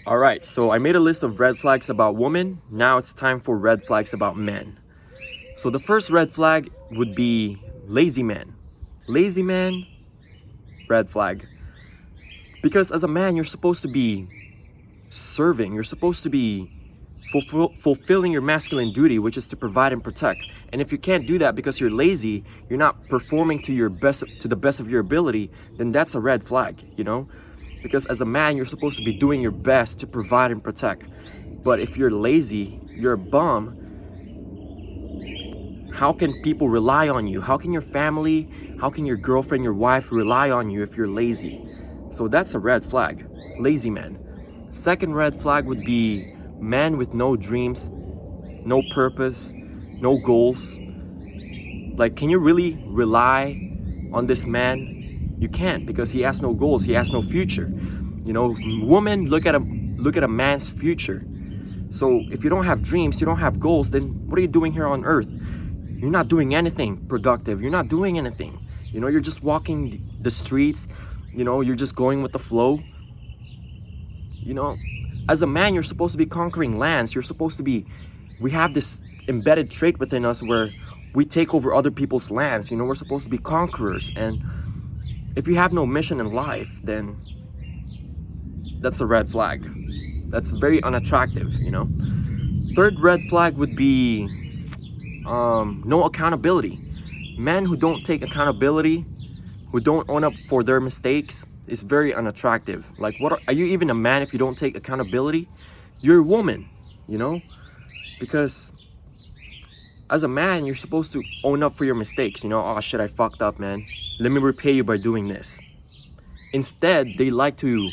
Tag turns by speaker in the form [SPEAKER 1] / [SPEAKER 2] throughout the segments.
[SPEAKER 1] All right, so I made a list of red flags about women. Now it's time for red flags about men. So the first red flag would be lazy man. Lazy man, red flag. Because as a man, you're supposed to be serving. You're supposed to be fulfilling your masculine duty, which is to provide and protect. And if you can't do that because you're lazy, you're not performing to the best of your ability, then that's a red flag, you know? Because as a man, you're supposed to be doing your best to provide and protect. But if you're lazy, you're a bum, how can people rely on you? How can your family, how can your girlfriend, your wife rely on you if you're lazy? So that's a red flag, lazy man. Second red flag would be man with no dreams, no purpose, no goals. Like, can you really rely on this man? You can't, because he has no goals, he has no future. You know, women look at a man's future. So if you don't have dreams, you don't have goals, then what are you doing here on earth? You're not doing anything productive. You're not doing anything. You know, you're just walking the streets. You know, you're just going with the flow. You know, as a man, you're supposed to be conquering lands. You're supposed to be, we have this embedded trait within us where we take over other people's lands. You know, we're supposed to be conquerors. And if you have no mission in life, then that's a red flag. That's very unattractive, you know. Third red flag would be no accountability. Men who don't take accountability, who don't own up for their mistakes, is very unattractive. Like, what are you even a man if you don't take accountability? You're a woman, you know? Because as a man, you're supposed to own up for your mistakes. You know, oh shit, I fucked up, man. Let me repay you by doing this. Instead, they like to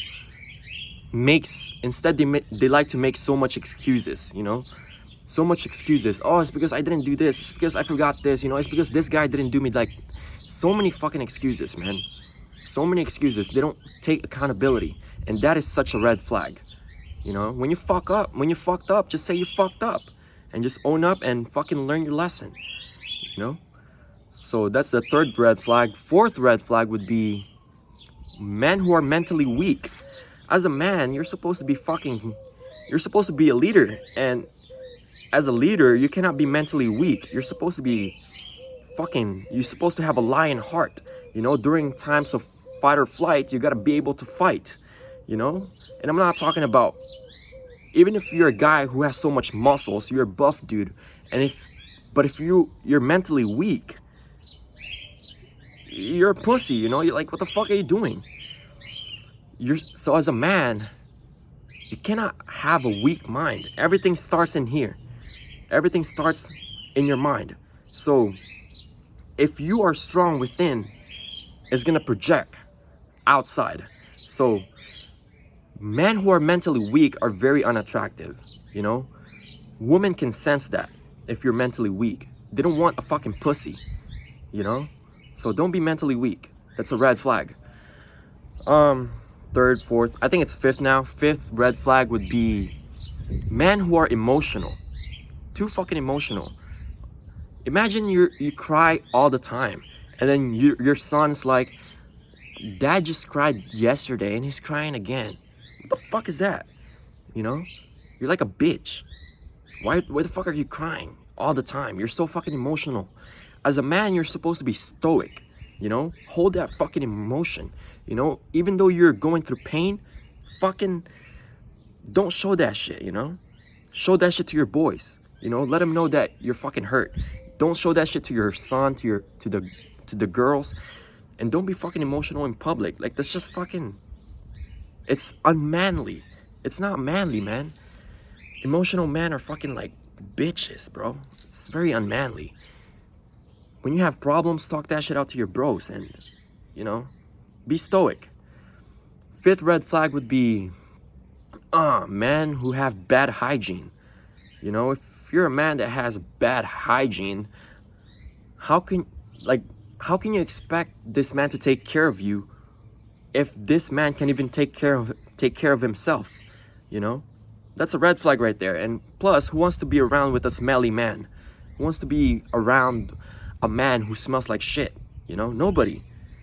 [SPEAKER 1] make so much excuses, you know? So much excuses. Oh, it's because I didn't do this. It's because I forgot this. You know, it's because this guy didn't do me. Like, so many fucking excuses, man. So many excuses. They don't take accountability. And that is such a red flag. You know, when you fucked up, just say you fucked up. And just own up and fucking learn your lesson. You know? So that's the third red flag. Fourth red flag would be men who are mentally weak. As a man, you're supposed to be a leader. And as a leader, you cannot be mentally weak. You're supposed to have a lion heart. You know, during times of fight or flight, you gotta be able to fight, you know? And I'm not talking about, even if you're a guy who has so much muscles, you're a buff dude, but if you're mentally weak, you're a pussy, you know? You're like, what the fuck are you doing? So as a man, you cannot have a weak mind. Everything starts in here. Everything starts in your mind. So if you are strong within, it's gonna project outside. So men who are mentally weak are very unattractive, you know? Women can sense that if you're mentally weak. They don't want a fucking pussy, you know? So don't be mentally weak. That's a red flag. Third, fourth, I think it's fifth now. Fifth red flag would be men who are emotional. Too fucking emotional. Imagine you cry all the time, and then your son's like, Dad just cried yesterday and he's crying again. What the fuck is that? You know? You're like a bitch. Why the fuck are you crying all the time? You're so fucking emotional. As a man, you're supposed to be stoic, you know? Hold that fucking emotion, you know? Even though you're going through pain, fucking don't show that shit, you know? Show that shit to your boys, you know? Let them know that you're fucking hurt. Don't show that shit to your son, to the girls. And don't be fucking emotional in public. Like, that's just fucking, it's unmanly. It's not manly, man. Emotional men are fucking like bitches, bro. It's very unmanly. When you have problems, talk that shit out to your bros and, you know, be stoic. Fifth red flag would be, men who have bad hygiene. You know, if you're a man that has bad hygiene, how can you expect this man to take care of you if this man can't even take care of himself? You know, that's a red flag right there. And plus, who wants to be around with a smelly man? Who wants to be around a man who smells like shit? You know, nobody.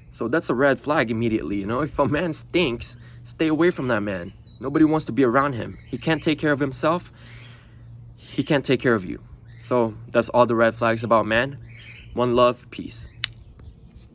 [SPEAKER 1] So that's a red flag immediately. You know, if a man stinks, stay away from that man. Nobody wants to be around him. He can't take care of himself. He can't take care of you. So that's all the red flags about man. One love, peace.